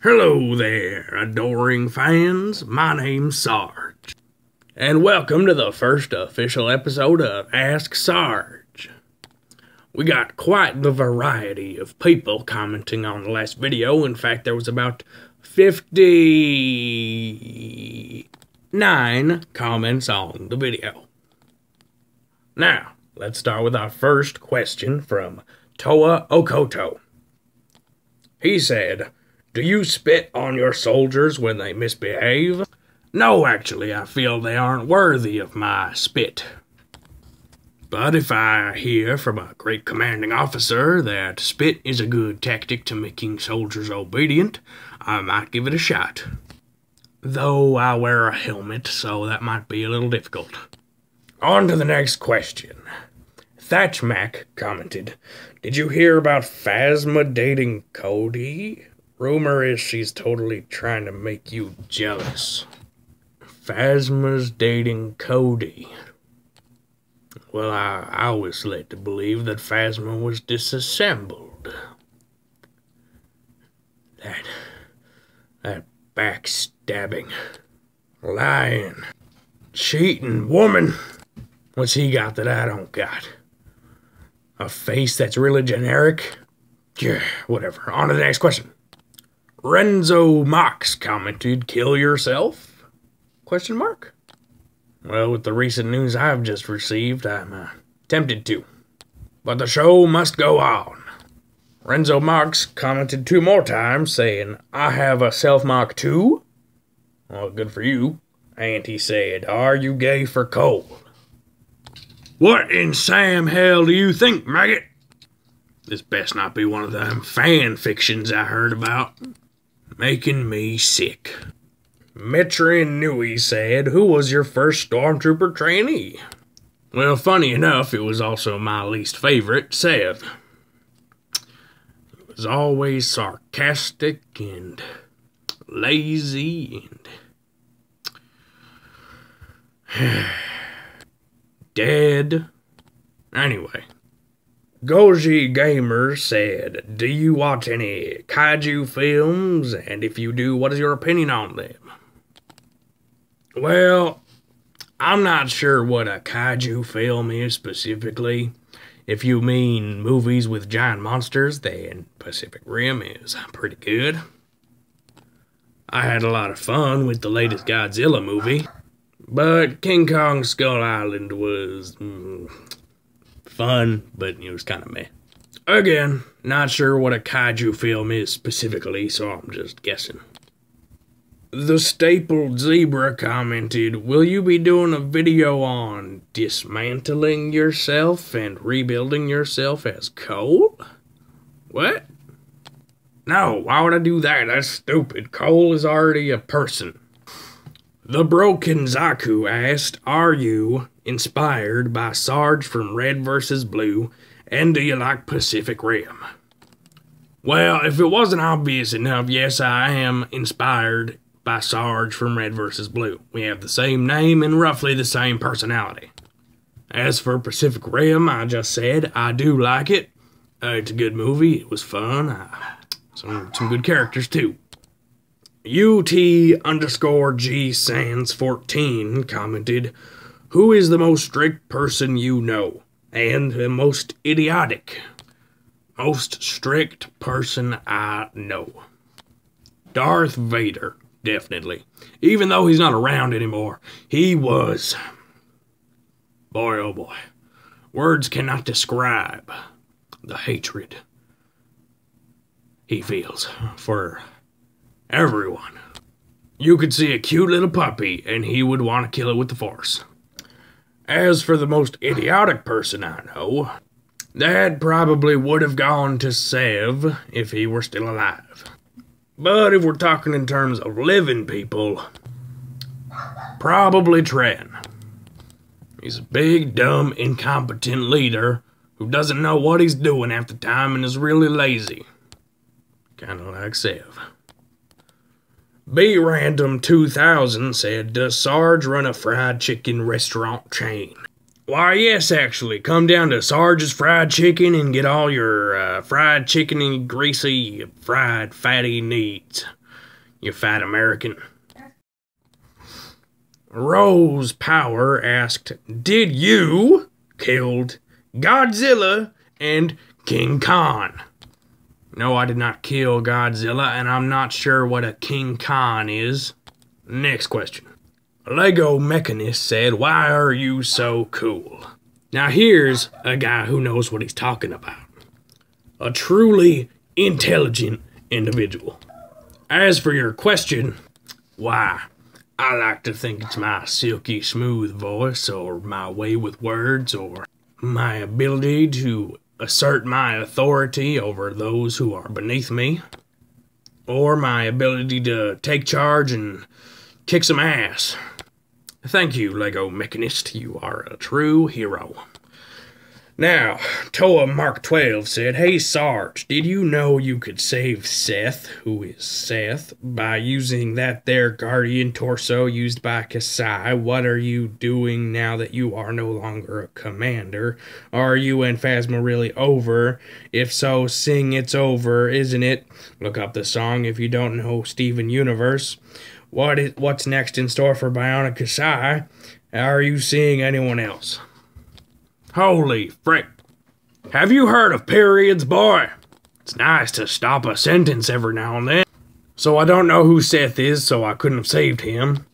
Hello there, adoring fans. My name's Sarge, and welcome to the first official episode of Ask Sarge. We got quite the variety of people commenting on the last video. In fact, there was about 59 comments on the video. Now, let's start with our first question from Toa Okoto. He said, "Do you spit on your soldiers when they misbehave?" No, actually, I feel they aren't worthy of my spit. But if I hear from a great commanding officer that spit is a good tactic to making soldiers obedient, I might give it a shot. Though I wear a helmet, so that might be a little difficult. On to the next question. Thatch Mac commented, "Did you hear about Phasma dating Cody? Rumor is she's totally trying to make you jealous." Phasma's dating Cody. Well, I was led to believe that Phasma was disassembled. That backstabbing, lying, cheating woman. What's he got that I don't got? A face that's really generic? Yeah, whatever. On to the next question. Renzo Mox commented, "Kill yourself?" Question mark? Well, with the recent news I've just received, I'm tempted to. But the show must go on. Renzo Mox commented 2 more times, saying, "I have a self-mark too." Well, good for you. And he said, "Are you gay for Cole?" What in Sam hell do you think, maggot? This best not be one of them fan fictions I heard about. Making me sick. Metrin Nui said, "Who was your first stormtrooper trainee?" Well, funny enough, it was also my least favorite, Sev. He was always sarcastic and lazy and dead. Anyway, Goji Gamer said, "Do you watch any kaiju films? And if you do, what is your opinion on them?" Well, I'm not sure what a kaiju film is specifically. If you mean movies with giant monsters, then Pacific Rim is pretty good. I had a lot of fun with the latest Godzilla movie, but King Kong Skull Island was fun, but it was kind of meh. Again, not sure what a kaiju film is specifically, so I'm just guessing. The Stapled Zebra commented, "Will you be doing a video on dismantling yourself and rebuilding yourself as Cole?" What? No, why would I do that? That's stupid. Cole is already a person. The Broken Zaku asked, "Are you inspired by Sarge from Red vs. Blue, and do you like Pacific Rim?" Well, if it wasn't obvious enough, yes, I am inspired by Sarge from Red vs. Blue. We have the same name and roughly the same personality. As for Pacific Rim, I just said I do like it. It's a good movie. It was fun. Some good characters, too. UT_G Sans 14 commented, "Who is the most strict person you know? And the most idiotic?" Most strict person I know. Darth Vader, definitely. Even though he's not around anymore, he was. Boy, oh boy. Words cannot describe the hatred he feels for everyone. You could see a cute little puppy, and he would want to kill it with the Force. As for the most idiotic person I know, that probably would have gone to Sev if he were still alive. But if we're talking in terms of living people, probably Tren. He's a big, dumb, incompetent leader who doesn't know what he's doing half the time and is really lazy. Kinda like Sev. BRandom2000 said, "Does Sarge run a fried chicken restaurant chain?" Why, yes, actually. Come down to Sarge's Fried Chicken and get all your fried chickeny, greasy, fried, fatty needs. you fat American. Rose Power asked, did you killed Godzilla and King Kong? No, I did not kill Godzilla, and I'm not sure what a King Kong is. Next question. Lego Mechanist said, why are you so cool? Now here's a guy who knows what he's talking about. A truly intelligent individual. As for your question, why, I like to think it's my silky smooth voice, or my way with words, or my ability to assert my authority over those who are beneath me, or my ability to take charge and kick some ass. Thank you, Lego Mechanist. You are a true hero. Now, Toa Mark 12 said, hey Sarge, did you know you could save Seth, who is Seth, by using that there Guardian torso used by Kasai? What are you doing now that you are no longer a commander? Are you and Phasma really over? If so, sing It's Over, isn't it? Look up the song if you don't know Steven Universe. What's next in store for Bionic Kasai? Are you seeing anyone else? Holy frick. Have you heard of periods, boy? It's nice to stop a sentence every now and then. So I don't know who Seth is, so I couldn't have saved him.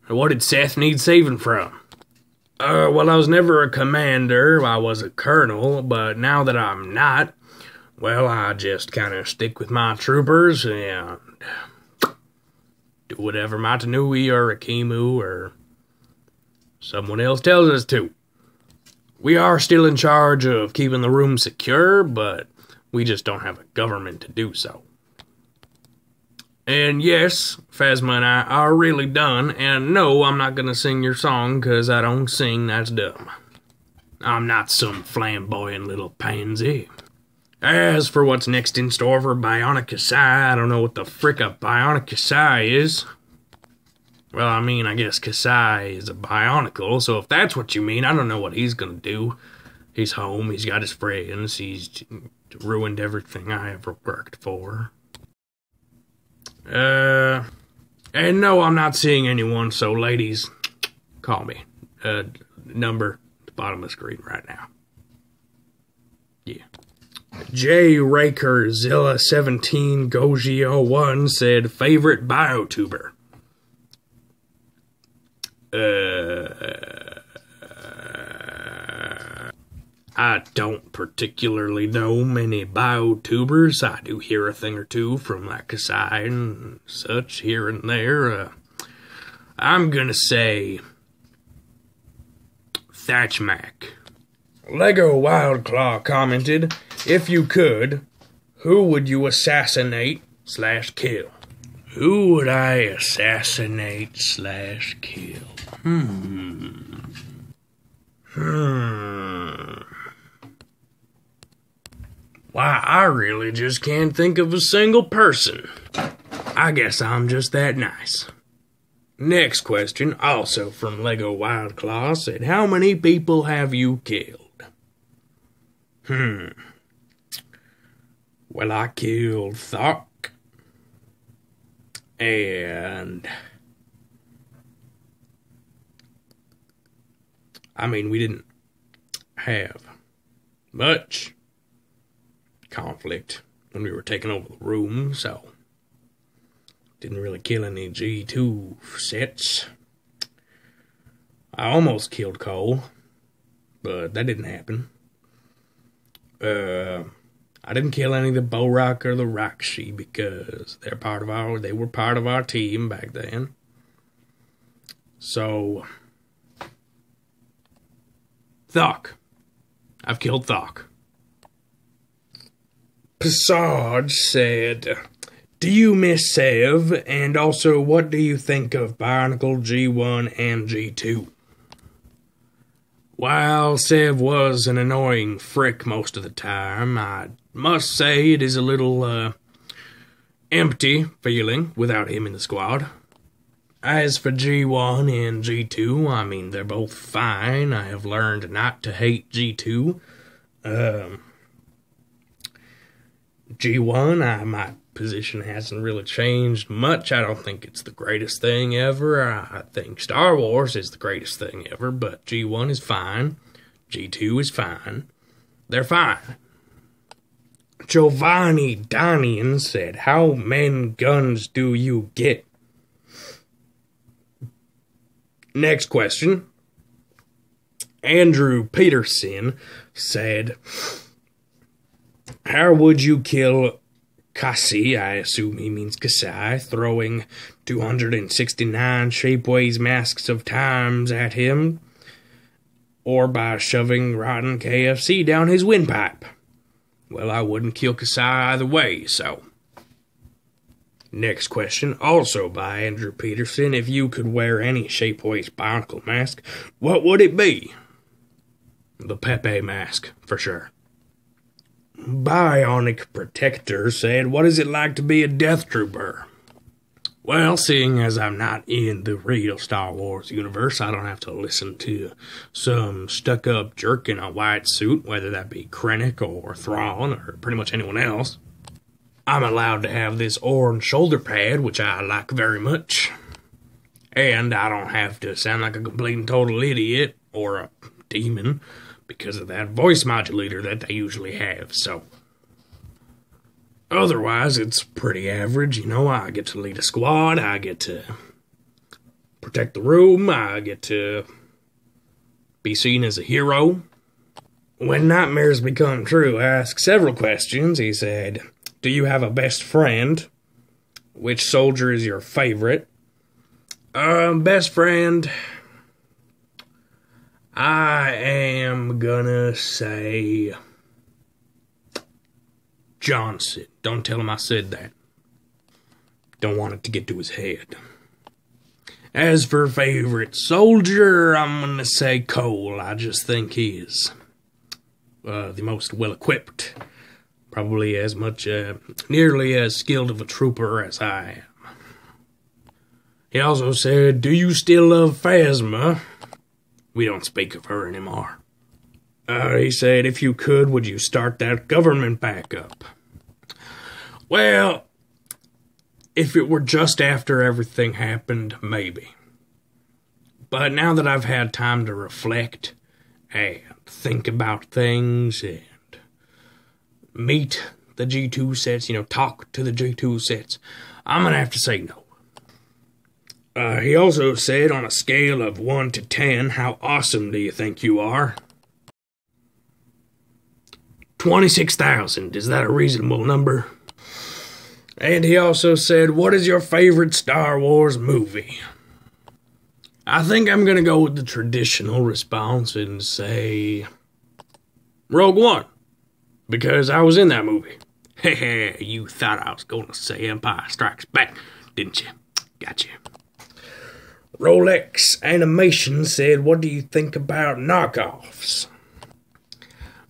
What did Seth need saving from? Well, I was never a commander. I was a colonel, but now that I'm not, well, I just kind of stick with my troopers and do whatever Matanui or Akimu or someone else tells us to. We are still in charge of keeping the room secure, but we just don't have a government to do so. And yes, Phasma and I are really done, and no, I'm not gonna sing your song, cause I don't sing, that's dumb. I'm not some flamboyant little pansy. As for what's next in store for Bionic Kasai, I don't know what the frick a Bionic Kasai is. Well, I mean, I guess Kasai is a Bionicle, so if that's what you mean, I don't know what he's gonna do. He's home, he's got his friends, he's ruined everything I ever worked for. And no, I'm not seeing anyone, so ladies, call me. Number at the bottom of the screen right now. Yeah. J. Raker Zilla 17 Goji 01 said, favorite biotuber? I don't particularly know many biotubers. I do hear a thing or two from like Kasai and such here and there. I'm gonna say Thatch Mac. Lego Wildclaw commented, if you could, who would you assassinate / kill? Who would I assassinate / kill? Why, I really just can't think of a single person. I guess I'm just that nice. Next question, also from Lego Wildclaw, said, how many people have you killed? Well, I killed Thok. And I mean, we didn't have much conflict when we were taking over the room, so didn't really kill any G2 sets. I almost killed Cole, but that didn't happen. I didn't kill any of the Borak or the Rakshi because they were part of our team back then. So Thok. I've killed Thok. Sarge said, do you miss Sev? And also, what do you think of Bionicle G1 and G2? While Sev was an annoying frick most of the time, I must say it is a little empty feeling without him in the squad. As for G1 and G2, I mean, they're both fine. I have learned not to hate G2. G1, I might position hasn't really changed much. I don't think it's the greatest thing ever. I think Star Wars is the greatest thing ever, but G1 is fine. G2 is fine. They're fine. Giovanni Donian said, how many guns do you get? Next question. Andrew Peterson said, how would you kill Kassi, I assume he means Kasai, throwing 269 Shapeways masks of times at him, or by shoving rotten KFC down his windpipe? Well, I wouldn't kill Kasai either way, so. Next question, also by Andrew Peterson. If you could wear any Shapeways Bionicle mask, what would it be? The Pepe mask, for sure. Bionic Protector said, what is it like to be a Death Trooper? Well, seeing as I'm not in the real Star Wars universe, I don't have to listen to some stuck-up jerk in a white suit, whether that be Krennic or Thrawn or pretty much anyone else. I'm allowed to have this orange shoulder pad, which I like very much. And I don't have to sound like a complete and total idiot or a demon because of that voice modulator that they usually have, so. Otherwise, it's pretty average, you know. I get to lead a squad, I get to protect the room, I get to be seen as a hero. When nightmares become true, I asked several questions. He said, do you have a best friend? Which soldier is your favorite? Best friend, I am gonna say Johnson. Don't tell him I said that. Don't want it to get to his head. As for favorite soldier, I'm gonna say Cole. I just think he is the most well-equipped. Probably as much, nearly as skilled of a trooper as I am. He also said, do you still love Phasma? We don't speak of her anymore. He said, if you could, would you start that government back up? Well, if it were just after everything happened, maybe. But now that I've had time to reflect and think about things and meet the G2 sets, talk to the G2 sets, I'm gonna have to say no. He also said, on a scale of 1 to 10, how awesome do you think you are? 26,000. Is that a reasonable number? And he also said, what is your favorite Star Wars movie? I think I'm going to go with the traditional response and say Rogue One, because I was in that movie. Heh, you thought I was going to say Empire Strikes Back, didn't you? Gotcha. Rolex Animation said, what do you think about knockoffs?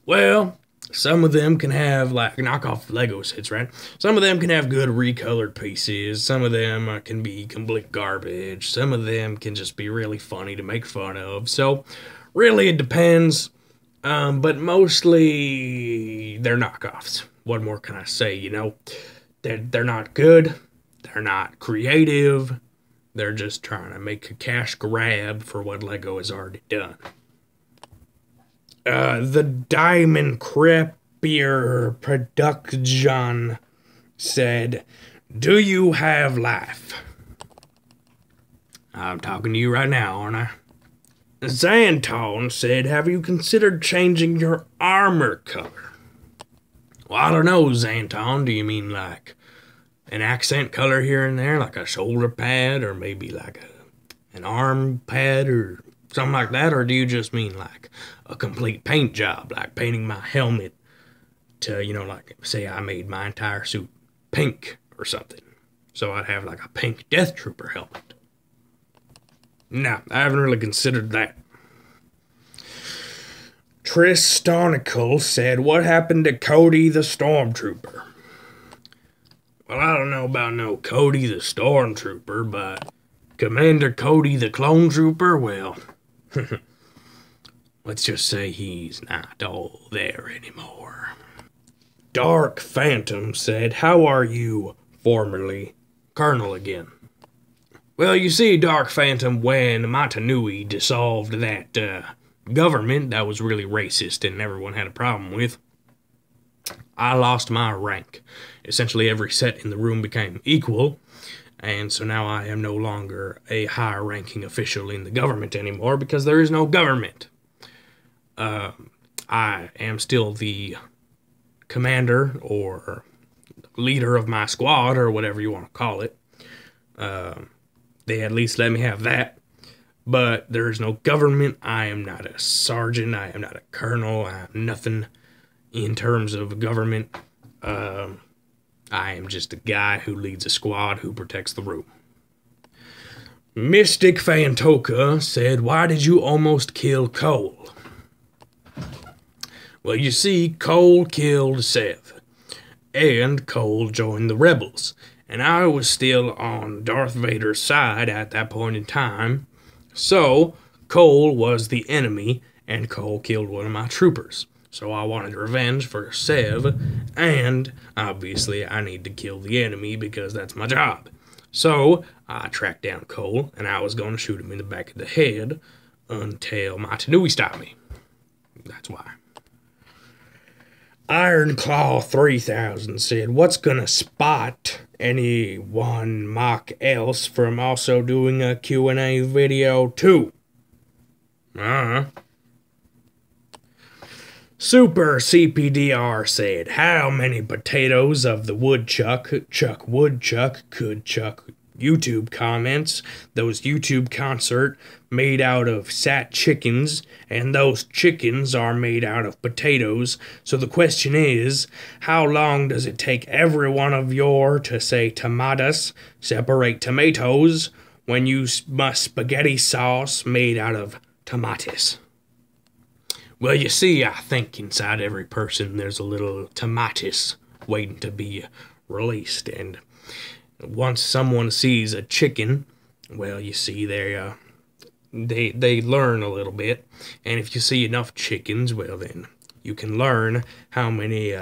Well, some of them can have, like, knockoff Lego sets, right? Some of them can have good recolored pieces. Some of them can be complete garbage. Some of them can just be really funny to make fun of. So, really, it depends. But mostly, they're knockoffs. What more can I say, They're not good. They're not creative. They're just trying to make a cash grab for what Lego has already done. The Diamond Crepier Production said, do you have life? I'm talking to you right now, aren't I? Xanton said, have you considered changing your armor color? Well, I don't know, Xanton. Do you mean like an accent color here and there, like a shoulder pad, or maybe like an arm pad, or something like that? Or do you just mean like a complete paint job, like painting my helmet to, like, say I made my entire suit pink or something, so I'd have like a pink Death Trooper helmet? No, I haven't really considered that. Tristonical said, what happened to Cody the Stormtrooper? Well, I don't know about no Cody the Stormtrooper, but Commander Cody the Clone Trooper, well, let's just say he's not all there anymore. Dark Phantom said, "How are you, formerly Colonel again?" Well, you see, Dark Phantom, when Matanui dissolved that government that was really racist and everyone had a problem with, I lost my rank. Essentially, every set in the room became equal, and so now I am no longer a high-ranking official in the government anymore because there is no government. I am still the commander or leader of my squad or whatever you want to call it. They at least let me have that. But there is no government. I am not a sergeant. I am not a colonel. I am nothing in terms of government. I am just a guy who leads a squad who protects the room. Mystic Fantoka said, "Why did you almost kill Cole?" Well, you see, Cole killed Seth, and Cole joined the rebels, and I was still on Darth Vader's side at that point in time, so Cole was the enemy, and Cole killed one of my troopers. So I wanted revenge for Sev, and obviously I need to kill the enemy because that's my job. So I tracked down Cole, and I was going to shoot him in the back of the head until Matanui stopped me. That's why. Iron Claw 3000 said, "What's gonna spot anyone mock else from also doing a Q&A video too?" Super CPDR said, "How many potatoes of the woodchuck could chuck YouTube comments, those YouTube concert made out of sat chickens, and those chickens are made out of potatoes. So the question is, how long does it take every one of your to say tomatoes, separate tomatoes, when you must spaghetti sauce made out of tomatoes?" Well, you see, I think inside every person there's a little tomatoes waiting to be released, and once someone sees a chicken, well, you see, they learn a little bit, and if you see enough chickens, well, then you can learn how many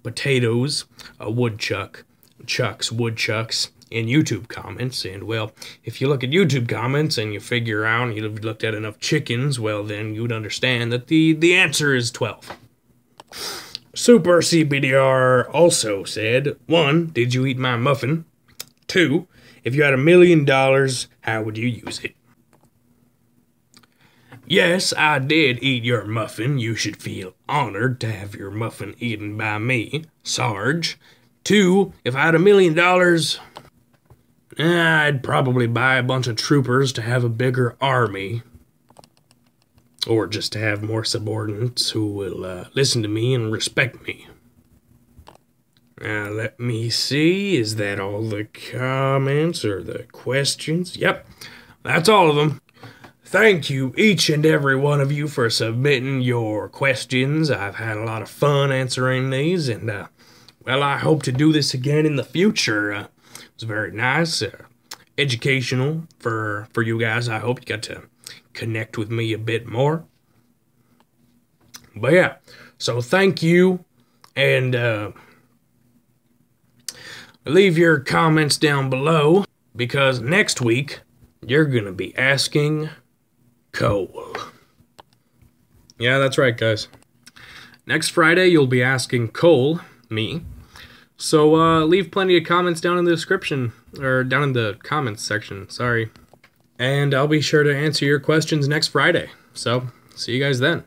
potatoes a woodchuck chucks in YouTube comments, and, well, if you look at YouTube comments and you figure out you've looked at enough chickens, well, then you'd understand that the answer is 12. Super CBDR also said, 1, did you eat my muffin? 2, if you had $1 million, how would you use it? Yes, I did eat your muffin. You should feel honored to have your muffin eaten by me, Sarge. 2, if I had $1 million, I'd probably buy a bunch of troopers to have a bigger army. Or just to have more subordinates who will listen to me and respect me. Now, let me see. Is that all the comments or the questions? Yep, that's all of them. Thank you, each and every one of you, for submitting your questions. I've had a lot of fun answering these, and, well, I hope to do this again in the future. It was very nice, educational for you guys. I hope you got to connect with me a bit more. But, yeah, so thank you, and, leave your comments down below, because next week, you're going to be asking Cole. Yeah, that's right, guys. Next Friday, you'll be asking Cole, me. So, leave plenty of comments down in the description, or down in the comments section, sorry. And I'll be sure to answer your questions next Friday. So, see you guys then.